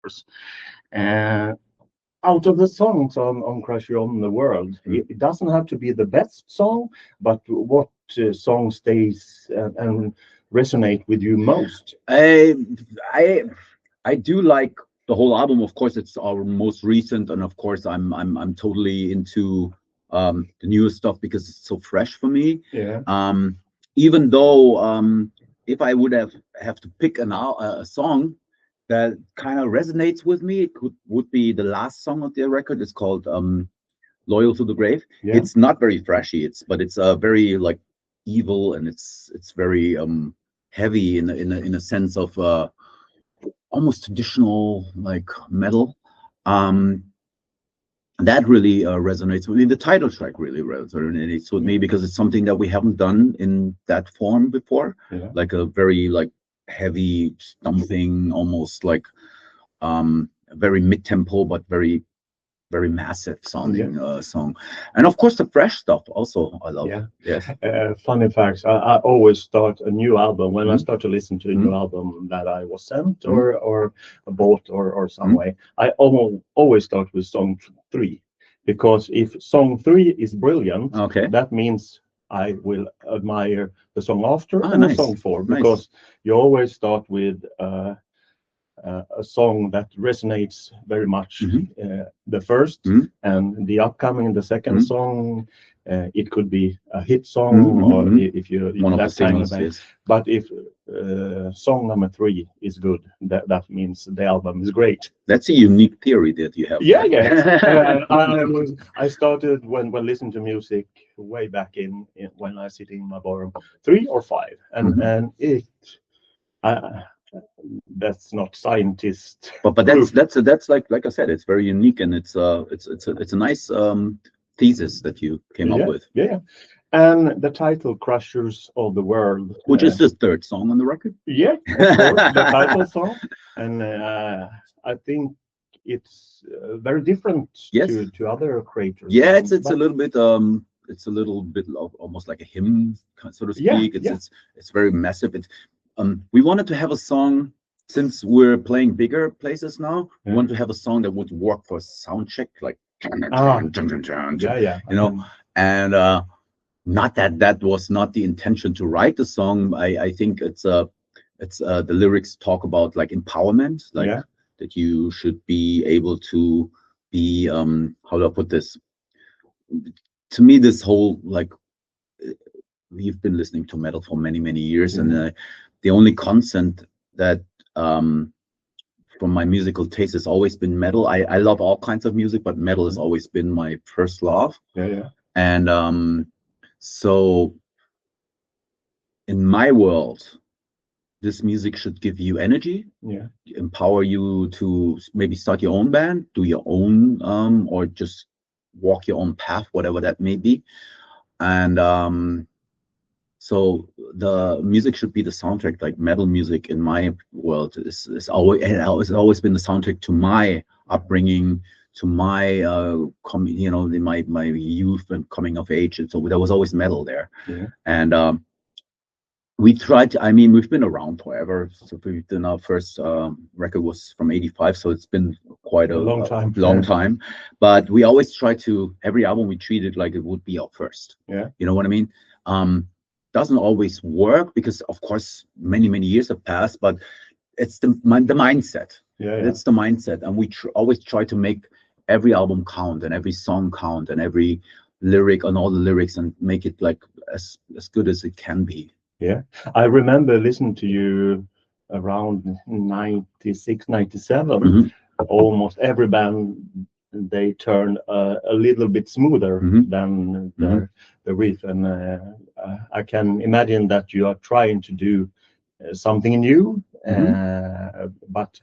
course. Uh, Out of the songs on Crush You on the World, it doesn't have to be the best song, but what song stays and resonate with you most? I I do like the whole album. Of course, it's our most recent, and of course, I'm totally into the newest stuff because it's so fresh for me. Yeah. Even though if I would have to pick a song that kind of resonates with me, it would be the last song of the record. It's called "Loyal to the Grave." Yeah. It's not very flashy. But it's very like evil, and it's very heavy in a sense of almost traditional like metal. Um, that really resonates with me. The title track really resonates with me because it's something that we haven't done in that form before. Yeah. Like a very like heavy stomping, almost like very mid-tempo, but very massive sounding song. And of course the fresh stuff also I love. Yeah. Yes. Funny facts. I always start a new album when I Mhm. start to listen to a new album that I was sent Mhm. or bought or some Mhm. way. I always start with song three, because if song three is brilliant, Okay. that means I will admire the song after Ah, and the nice. song four, Nice. because you always start with a song that resonates very much, the first, Mhm. and the upcoming, the second Mhm. song. It could be a hit song, Mhm. or Mhm. if you One of the that kind of signals, thing. yes. But if song number three is good, that means the album is great. That's a unique theory that you have Yeah, yeah. there. I started when listening to music way back in when I sit in my bedroom, three or five, and Mhm. and it. I, that's not scientist But proof. that's like I said, it's very unique, and it's a nice thesis that you came up Yeah, with, yeah. And the title "Crushers of the World." which is the third song on the record. Yeah, of course, the title song, and I think it's very different Yes. to other creators Yeah, songs. it's a But little bit it's a little bit of almost like a hymn, so to yeah, speak. yeah, It's very massive. We wanted to have a song, since we're playing bigger places now. We yeah. wanted to have a song that would work for sound check, like Ah, you yeah, yeah. know, and not that was not the intention to write the song. I think it's the lyrics talk about like empowerment, like Yeah, that you should be able to be how do I put this? To me, this whole like we've been listening to metal for many years, and the only constant that from my musical taste has always been metal. I love all kinds of music, but metal has always been my first love. yeah, yeah, And so in my world, this music should give you energy, yeah. empower you to maybe start your own band, do your own or just walk your own path, whatever that may be. And so the music should be the soundtrack. Like metal music in my world is always, and it's always been the soundtrack to my upbringing, to my in my youth and coming of age. And so there was always metal there. Yeah. And we tried to, I mean, we've been around forever. So we've done our first record was from '85, so it's been quite A long time. long time. But we always try to, every album we treat it like it would be our first. Yeah. You know what I mean? Doesn't always work because, of course, many years have passed. But it's the mindset. Yeah, yeah. It's the mindset, and we always try to make every album count and every song count and every lyric on all the lyrics and make it like as good as it can be. Yeah, I remember listening to you around 96, 97. Mhm. Almost every band, they turn a little bit smoother Mhm. than Mhm. the riff, and I can imagine that you are trying to do something new, Mhm. but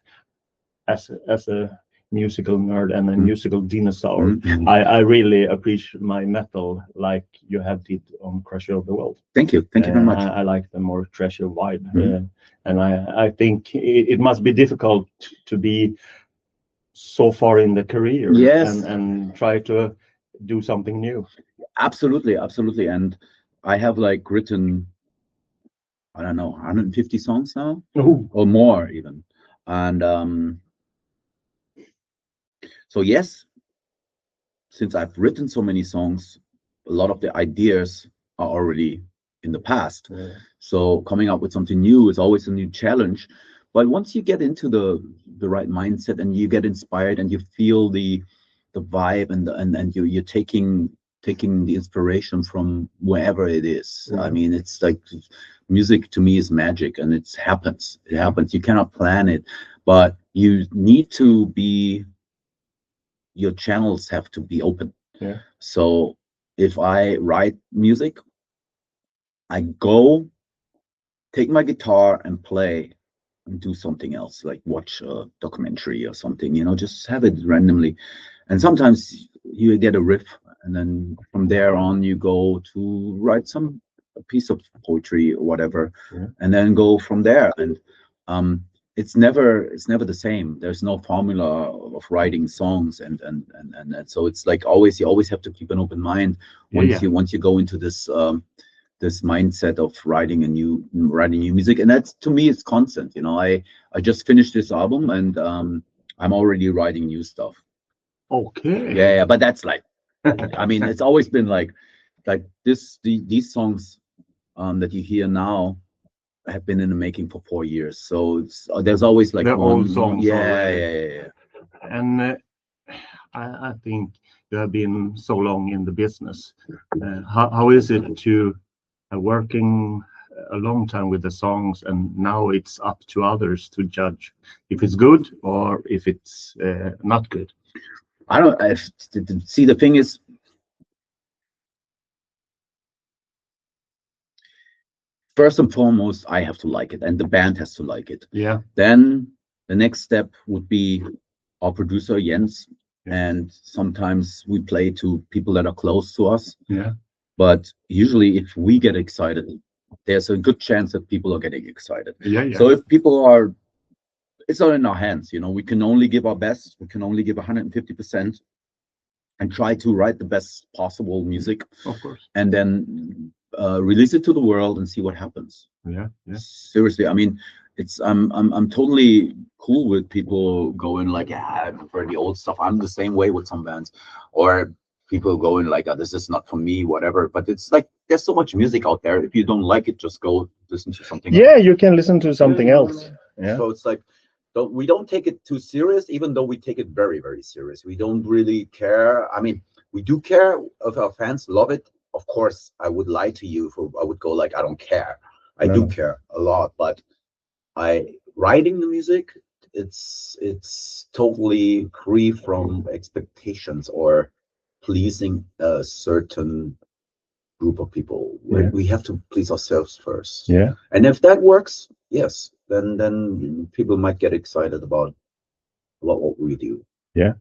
as a musical nerd and a Mhm. musical dinosaur, Mhm. I really appreciate my metal like you have did on Crush of the World. Thank you. Thank you very much. I like the more treasure vibe, Mhm. and I think it must be difficult to be so far in the career Yes, and try to do something new. absolutely, absolutely. And I have like written, I don't know, 150 songs now Oh, or more even. And So yes, since I've written so many songs, a lot of the ideas are already in the past. Yeah. So coming up with something new is always a new challenge. But once you get into the right mindset and you get inspired and you feel the vibe and you're taking the inspiration from wherever it is. I mean, it's like music to me is magic, and it happens. It happens. You cannot plan it, but you need to be. Your channels have to be open. Yeah. So if I write music, I go take my guitar and play and do something else, like watch a documentary or something, just have it randomly. And sometimes you get a riff, and then from there on you go to write a piece of poetry or whatever, and then go from there. And it's never the same. There's no formula of writing songs, and so it's like you always have to keep an open mind once you go into this mindset of writing new music. And that's, to me, it's constant. I just finished this album, and I'm already writing new stuff. Okay. Yeah, but that's like, I mean, it's always been like these songs that you hear now have been in the making for 4 years. So there's always like the old songs. Yeah. And I think you have been so long in the business. How is it to working a long time with the songs, and now it's up to others to judge if it's good or if it's not good? See, the thing is, first and foremost, I have to like it, and the band has to like it. Yeah. Then the next step would be our producer Jens, and sometimes we play to people that are close to us. Yeah. But usually, if we get excited, there's a good chance that people are getting excited. Yeah. So if people are, it's not in our hands. We can only give our best. We can only give 150%. And try to write the best possible music, of course, and then release it to the world and see what happens. Yeah. Seriously, I mean, I'm totally cool with people going like, yeah, I prefer the old stuff. I'm the same way with some bands, or people going like, this is not for me, whatever. But it's like, there's so much music out there. If you don't like it, just go listen to something else. You can listen to something else. Yeah. So it's like, we don't take it too serious, even though we take it very, very serious. We don't really care. I mean, we do care if our fans love it. Of course, I would lie to you if I would go like, I don't care. I do care a lot, but writing the music, it's totally free from expectations or pleasing a certain group of people. We have to please ourselves first. Yeah. And if that works, yes, then people might get excited about what we do. Yeah.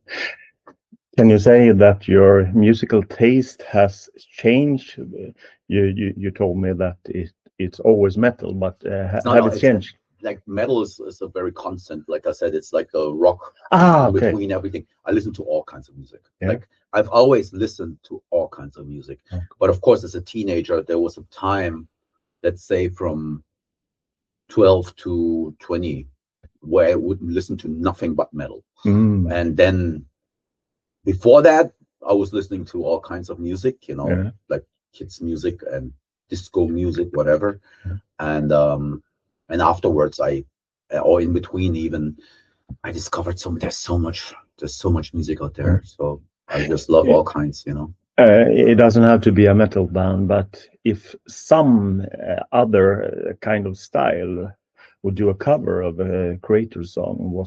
Can you say that your musical taste has changed? You told me that it's always metal, but have it changed? Like metal is a very constant. Like I said, it's like a rock between everything. I listen to all kinds of music. Yeah. Like I've always listened to all kinds of music. But of course, as a teenager, there was a time, let's say from 12 to 20, where I would listen to nothing but metal. And then before that, I was listening to all kinds of music, like kids music and disco music, whatever. And afterwards, or in between even, I discovered there's so much music out there. So I just love all kinds, It doesn't have to be a metal band, but if some other kind of style would do a cover of a Kreator song,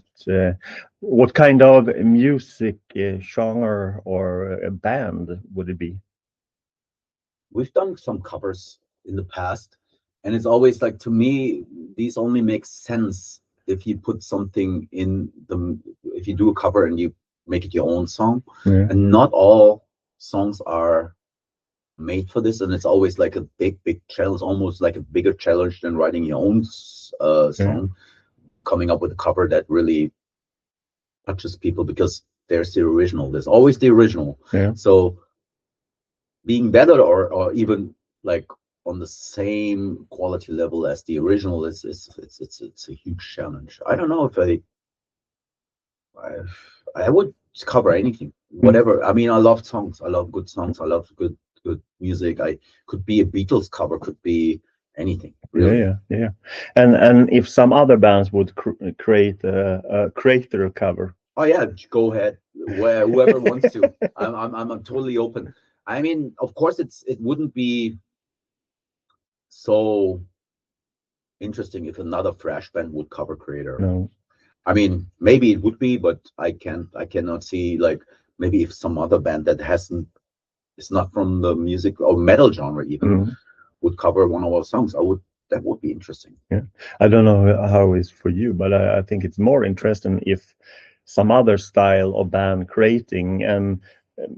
what kind of music genre or a band would it be? We've done some covers in the past, and it's always like, to me, these only make sense if you put something if you do a cover and you make it your own song. And not all songs are made for this, and it's always like a big challenge, almost like a bigger challenge than writing your own song. Coming up with a cover that really touches people, because there's always the original. So being better or even like on the same quality level as the original, it's a huge challenge. I don't know if I would just cover anything, whatever. I mean, I love songs. I love good songs. I love good music. I could be a Beatles cover, could be anything. Really. Yeah. And if some other bands would create a Kreator cover. Oh yeah, go ahead. Whoever wants to. I'm totally open. I mean, of course, it wouldn't be so interesting if another thrash band would cover Kreator. No. I mean, maybe it would be, but I cannot see, like, maybe if some other band that it's not from the music or metal genre even would cover one of our songs. That would be interesting. Yeah, I don't know how it's for you, but I think it's more interesting if some other style of band creating and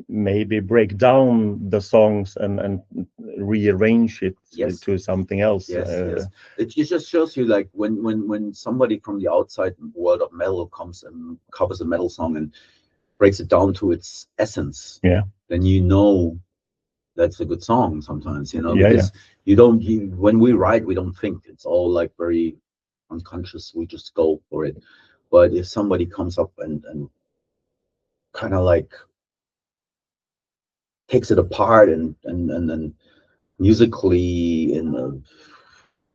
maybe break down the songs and rearrange it to something else. Yes. It just shows you, like, when somebody from the outside world of metal comes and covers a metal song and breaks it down to its essence. Yeah. Then you know that's a good song sometimes, you know, Yeah, because when we write, we don't think. It's all like very unconscious. We just go for it. But if somebody comes up and kind of like takes it apart and then musically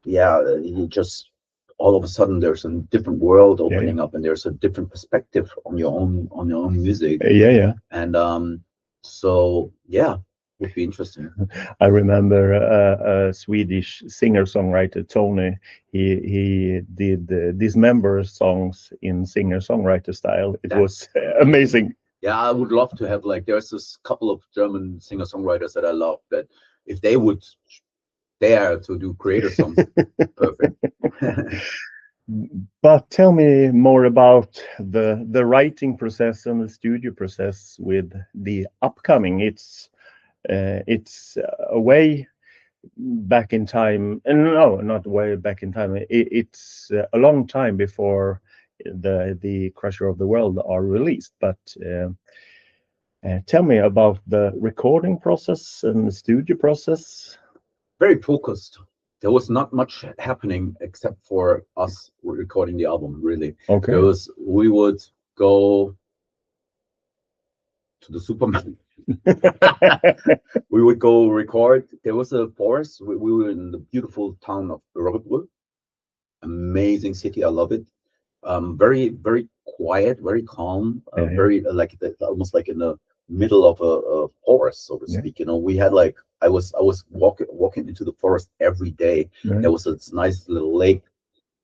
you just all of a sudden there's a different world opening up, and there's a different perspective on your own music. And so would be interesting. I remember a Swedish singer-songwriter, Tony. He did dismember songs in singer-songwriter style. It was amazing. Yeah, I would love to have, like, there's this couple of German singer-songwriters that I love, that if they would dare to do Kreator songs, perfect. But tell me more about the writing process and the studio process with the upcoming. It's a way back in time, and no, not way back in time. It's a long time before the Crusher of the World are released. But tell me about the recording process and the studio process. Very focused. There was not much happening except for us recording the album, really. Okay. We would go to the supermarket. We would go record. There was a forest. We were in the beautiful town of Örebro. Amazing city. I love it. Very, very quiet, very calm, very like almost like in the middle of a forest, so to speak. You know, we had like I was walking into the forest every day. There was this nice little lake,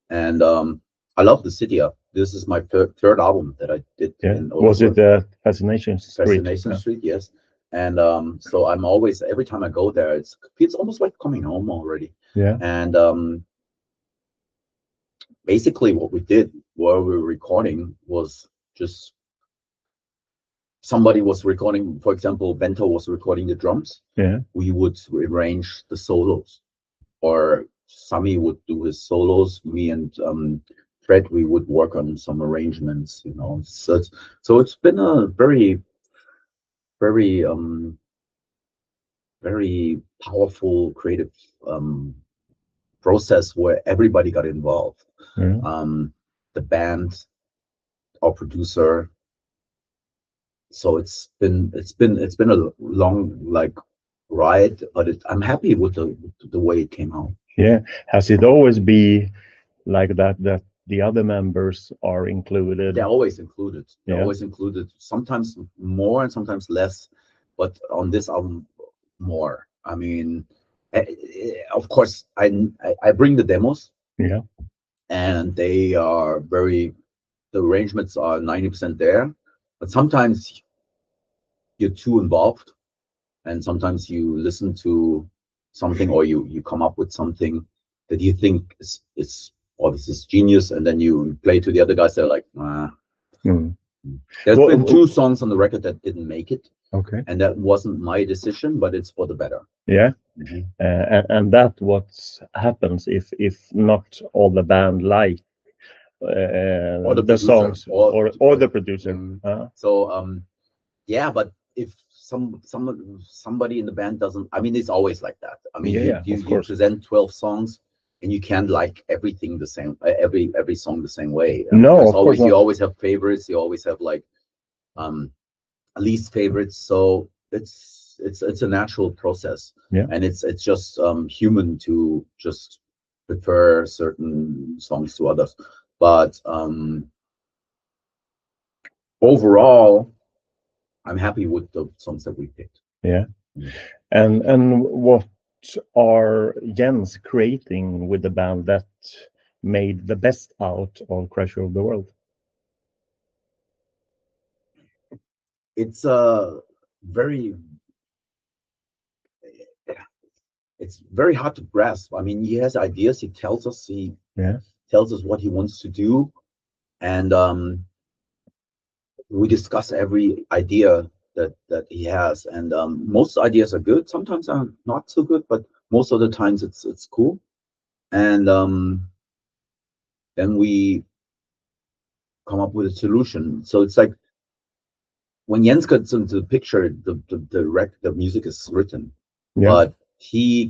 and I love the city. This is my third album that I did. Was it Fascination Street? Fascination Street, yes. And so I'm always, every time I go there, it feels almost like coming home already. Yeah. And basically what we did while we were recording was just somebody was recording, for example, Bento was recording the drums. Yeah. We would arrange the solos, or Sami would do his solos. Me and Fred, we would work on some arrangements, you know. So it's been a very, very, very powerful creative process where everybody got involved. The band, our producer. So it's been a long like ride, but I'm happy with the way it came out. Yeah. Has it always be like that the other members are included? They're always included. They're always included. Sometimes more and sometimes less, but on this album more. I mean, of course, I bring the demos. Yeah. And they are the arrangements are 90% there, but sometimes you're too involved, and sometimes you listen to something or you come up with something that you think is this is genius, and then you play to the other guys. They're like, nah. There's been 2 songs on the record that didn't make it. Okay. And that wasn't my decision, but it's for the better. Yeah. And that what happens if not all the band like or the producer, songs or the producer. So but if somebody in the band doesn't, I mean, it's always like that. I mean, you present 12 songs and you can't like everything the same, every song the same way. No, you always have favorites. You always have like least favorites. So it's a natural process, Yeah. and it's just human to just prefer certain songs to others. But overall, I'm happy with the songs that we picked. Yeah. Mm. And what are Jens creating with the band that made the best out of Crusher of the World? It's very it's very hard to grasp. I mean, he has ideas. He tells us what he wants to do, and we discuss every idea that he has. And most ideas are good. Sometimes are not so good, but most of the times it's cool. And then we come up with a solution. So it's like when Jens gets into the picture, the music is written, Yeah. but he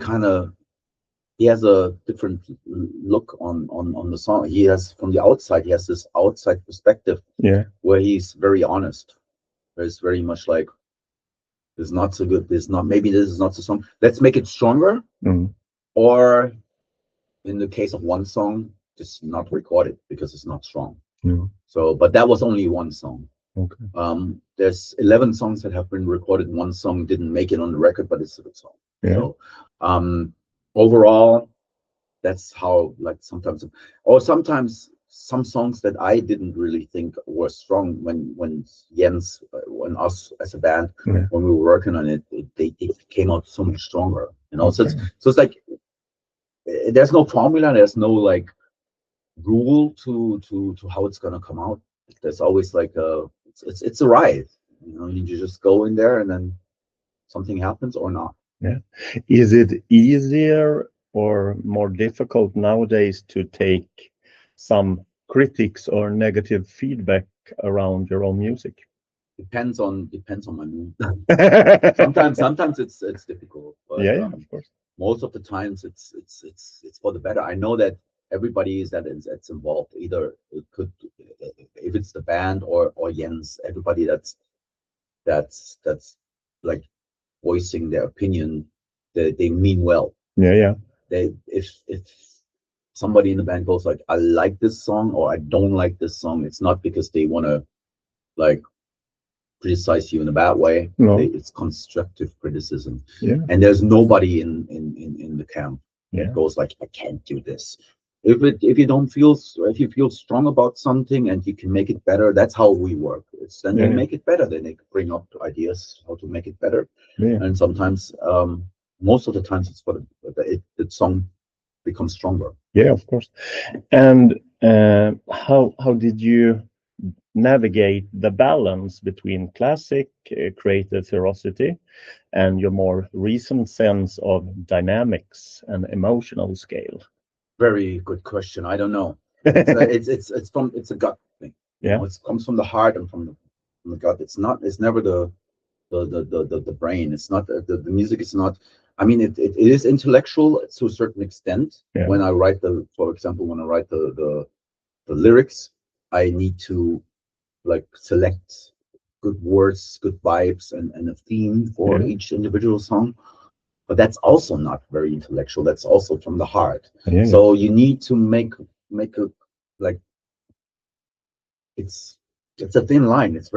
has a different look on the song. He has, from the outside, he has this outside perspective, Yeah. where he's very honest. It's very much like, this is not so good, maybe this is not so strong, let's make it stronger. Mm. Or in the case of one song, just not record it because it's not strong. Mm. So, but that was only one song. Okay. There's 11 songs that have been recorded. One song didn't make it on the record, but it's a good song. Yeah. So overall, that's how, like, sometimes some songs that I didn't really think were strong, when Jens, when us as a band, Yeah. when we were working on it, it came out so much stronger, you know. Okay. So it's like, there's no formula, there's no like rule to how it's gonna come out. There's always like it's a ride, you know. You just go in there and then something happens or not. Yeah. Is it easier or more difficult nowadays to take some critics or negative feedback around your own music? Depends on my mood. Yeah, Sometimes it's difficult, but of course. most of the times it's for the better. I know that everybody that's involved, either it could, if it's the band or Jens, everybody that's like voicing their opinion, they mean well. Yeah. If somebody in the band goes like, I like this song or I don't like this song, it's not because they want to like criticize you in a bad way. No. It's constructive criticism. Yeah. And there's nobody in the camp Yeah. that goes like, I can't do this. If you feel strong about something and you can make it better, that's how we work. It's then they Yeah. make it better. Then they bring up ideas how to make it better. Yeah. And sometimes, most of the times, it's for the song becomes stronger. Yeah, of course. And how did you navigate the balance between classic creative ferocity and your more recent sense of dynamics and emotional scale? Very good question. I don't know. It's a gut thing. You Yeah. know, it comes from the heart and from the gut. It's never the brain. It's not the music is not. I mean, it is intellectual to a certain extent. Yeah. When I write for example, when I write the lyrics, I need to like select good words, good vibes, and a theme for Yeah. each individual song. But that's also not very intellectual. That's also from the heart. Yeah. So you need to make a, like, it's a thin line. It's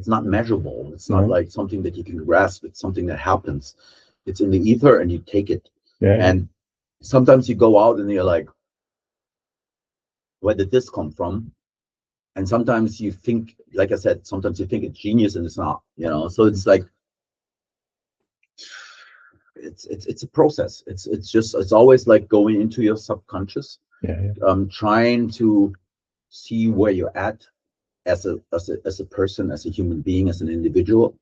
not measurable. It's not No. like something that you can grasp. It's something that happens. It's in the ether and you take it. Yeah. And sometimes you go out and you're like, where did this come from? And sometimes you think, like I said, sometimes you think it's genius and it's not, you know. So it's like, it's a process. It's always like going into your subconscious, Yeah. trying to see where you're at as a person, as a human being, as an individual,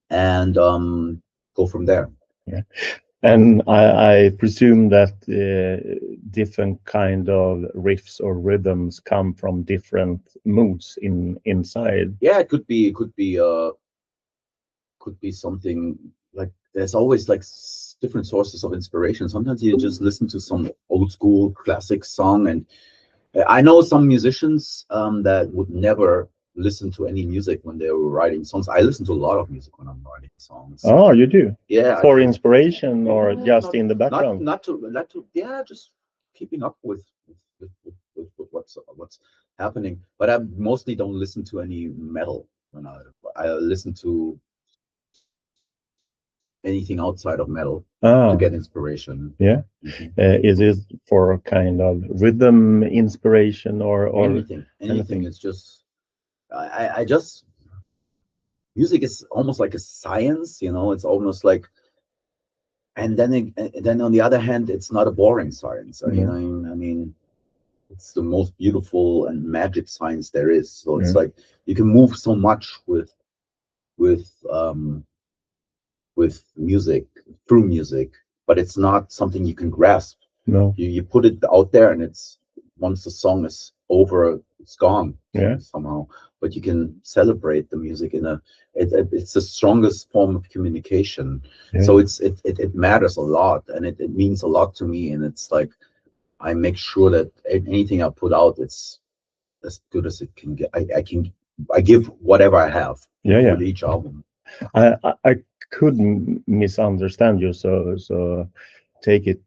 and go from there. Yeah. And I presume that different kind of riffs or rhythms come from different moods inside. Yeah, it could be something like, there's always like different sources of inspiration. Sometimes you just listen to some old school classic song, and I know some musicians that would never listen to any music when they were writing songs. I listen to a lot of music when I'm writing songs. Oh, you do? Yeah. For inspiration or just in the background? Not to. Yeah, just keeping up with what's happening. But I mostly don't listen to any metal when I listen to anything outside of metal to get inspiration. Yeah. Is it for a kind of rhythm inspiration or anything? It's just I just music is almost like a science, it's almost like, and then on the other hand, it's not a boring science. I mean, it's the most beautiful and magic science there is. So it's like you can move so much with music, through music, but it's not something you can grasp. No. You put it out there, and it's, once the song is over, it's gone somehow. But you can celebrate the music it's the strongest form of communication. So it matters a lot, and it means a lot to me. And it's like, I make sure that anything I put out, it's as good as it can get. I give whatever I have with each album. I couldn't misunderstand you, so take it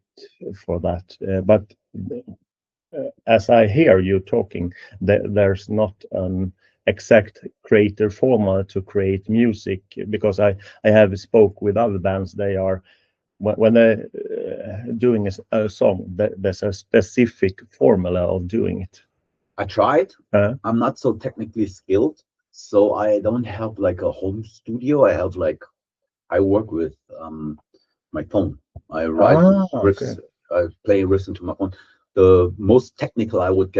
for that. But as I hear you talking, there's not an exact creator formula to create music, because I have spoke with other bands. They are, when they're doing a song, there's a specific formula of doing it. I tried. I'm not so technically skilled, so I don't have like a home studio. I work with my phone. I write riffs. I play riffs into my phone. The most technical I would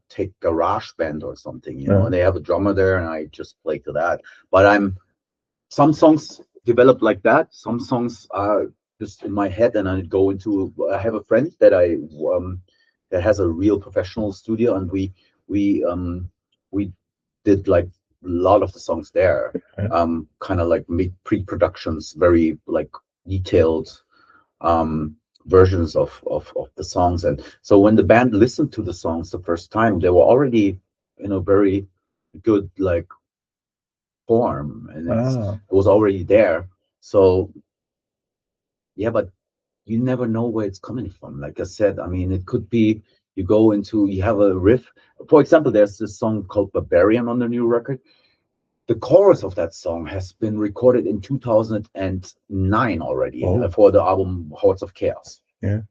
take GarageBand or something, and they have a drummer there, and I just play to that. But some songs develop like that. Some songs are just in my head, and I have a friend that has a real professional studio, and we did like a lot of the songs there, kind of like made pre-productions, very like detailed versions of the songs. And so when the band listened to the songs the first time, they were already in a very good like form, and it was already there. So yeah, but you never know where it's coming from. Like I said, I mean, it could be you have a riff. For example, there's this song called Barbarian on the new record. The chorus of that song has been recorded in 2009 already for the album Hordes of Chaos. Yeah.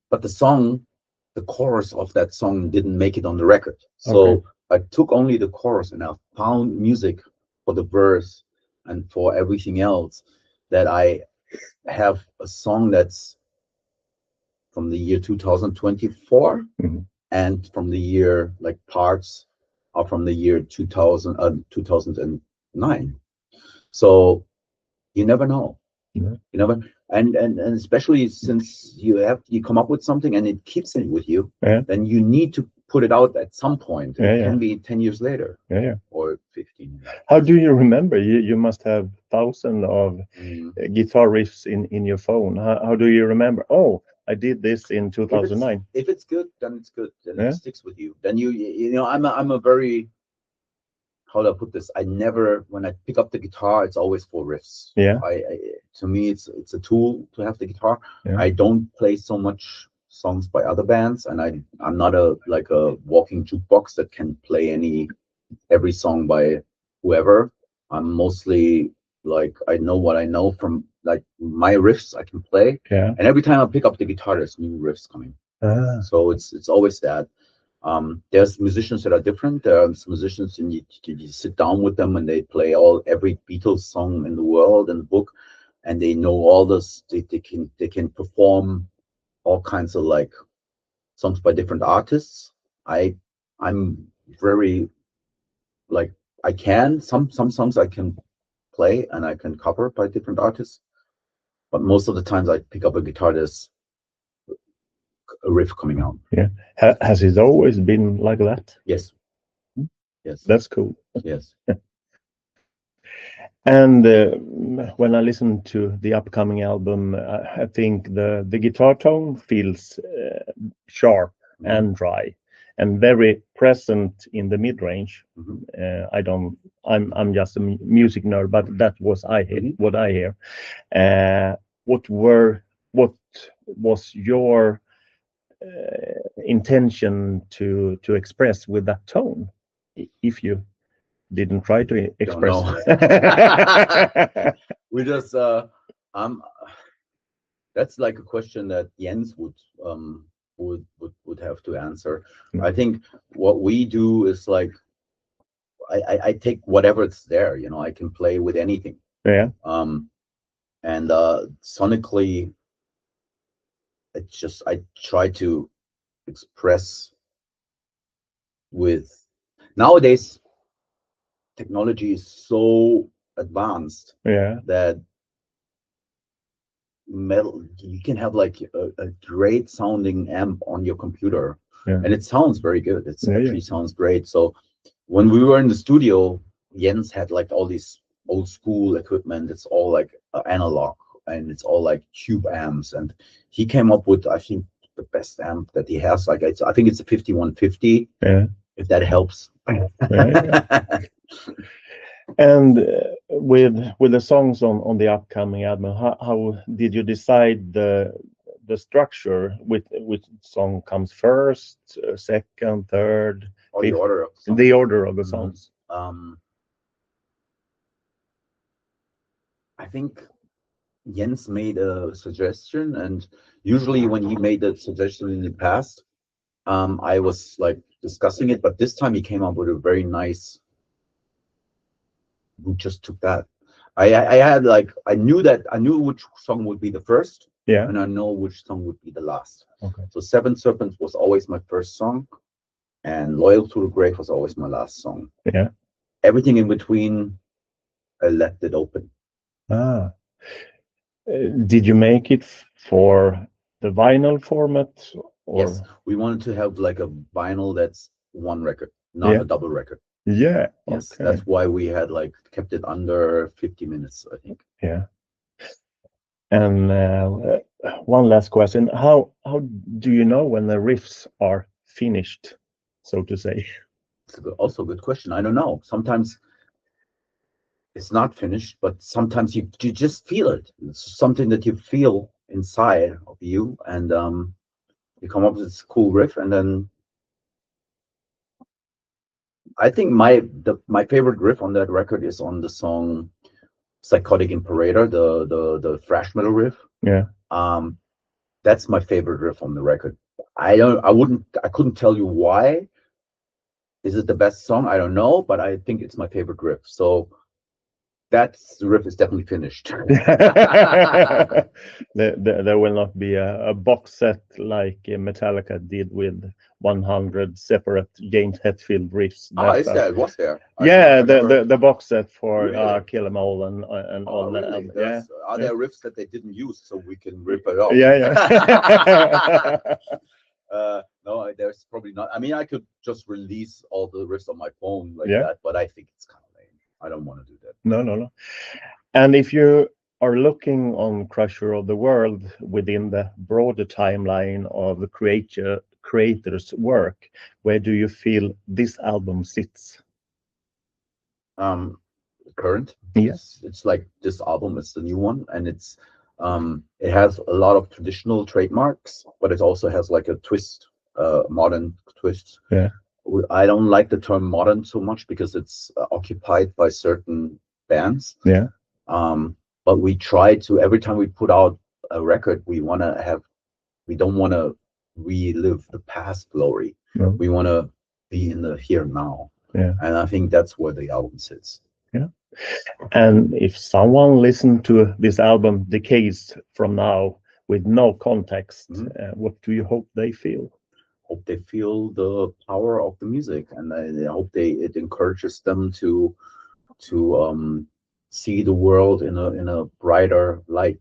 But the chorus of that song didn't make it on the record. So I took only the chorus, and I found music for the verse and for everything else, that I have a song that's from the year 2024, and from the year, like parts are from the year 2009. So you never know. And especially since you come up with something and it keeps it with you, then you need to put it out at some point. It can be 10 years later, or 15. How do you remember? You must have thousands of guitar riffs in your phone. How do you remember? Oh, I did this in 2009. If it's good, then it's good. Then it sticks with you. Then I'm a very, how do I put this? When I pick up the guitar, it's always for riffs. To me, it's a tool to have the guitar. I don't play so much songs by other bands, and I'm not a walking jukebox that can play every song by whoever. I'm mostly like, I know what I know from like my riffs I can play. And every time I pick up the guitar, there's new riffs coming. So it's always that. There's musicians that are different. There are musicians, and you sit down with them and they play every Beatles song in the world and the book, and they know all this. They can perform all kinds of like songs by different artists. I'm very like, I can some songs I can play and I can cover by different artists, but most of the times I pick up a guitar, there's a riff coming out. Has it always been like that? Yes. That's cool. Yes. And when I listen to the upcoming album, I think the guitar tone feels sharp and dry. and very present in the mid-range. Mhm. I'm just a music nerd, but that was what I hear. What was your intention to express with that tone, if you didn't try to Don't express? know. We just that's like a question that Jens would have to answer. I think what we do is like I take whatever it's there, you know, I can play with anything. Yeah. And sonically, it's just I try to express with nowadays technology is so advanced Yeah. that metal you can have like a great sounding amp on your computer, Yeah. and it sounds very good. It's Yeah, actually sounds great. So when we were in the studio, Jens had like all these old school equipment. It's all like analog, and it's all like tube amps, and he came up with, I think, the best amp that he has. Like I think it's a 5150. Yeah. If that helps. Yeah. And with the songs on the upcoming album, how did you decide the structure? Which song comes first, second, third, Or the fifth? order of songs. The order of the songs. I think Jens made a suggestion, and usually when he made that suggestion in the past, I was like discussing it, but this time he came up with a very nice. We just took that. I had like I knew which song would be the first, Yeah. and I know which song would be the last. Okay. So Seven Serpents was always my first song, and Loyal to the Grave was always my last song. Yeah. Everything in between, I left it open. Ah. Did you make it for the vinyl format? Or? Yes, we wanted to have like a vinyl that's one record, not Yeah. a double record. Yeah. Yes, Okay. that's why we had like kept it under 50 minutes, I think. Yeah. And one last question: How do you know when the riffs are finished, so to say? It's also a good question. I don't know. Sometimes it's not finished, but sometimes you just feel it. It's something that you feel inside of you, and you come up with this cool riff, and then I think my favorite riff on that record is on the song Psychotic Imperator, the thrash metal riff. Yeah. That's my favorite riff on the record. I couldn't tell you why. Is it the best song? I don't know, but I think it's my favorite riff. So that riff is definitely finished. There will not be a box set like Metallica did with 100 separate James Hetfield riffs. Was there? Yeah, the box set for Really? Kill 'Em All and all that. Really? Yeah. Are there riffs that they didn't use so we can rip it off? Yeah. No, there's probably not. I mean, I could just release all the riffs on my phone like Yeah. that, but I think it's kind of lame. I don't want to do that. No. And if you are looking on Crusher of the World within the broader timeline of the creator's work, where do you feel this album sits? Current. Yes. It's like this album is the new one, and it has a lot of traditional trademarks, but it also has like a twist, modern twist. Yeah. I don't like the term modern so much because it's occupied by certain bands. Yeah. But we try to, every time we put out a record, we don't want to relive the past glory. No. We want to be in the here and now. Yeah. And I think that's where the album sits. Yeah. And if someone listened to this album decades from now with no context, what do you hope they feel? Hope they feel the power of the music, and I hope it encourages them to see the world in a brighter light.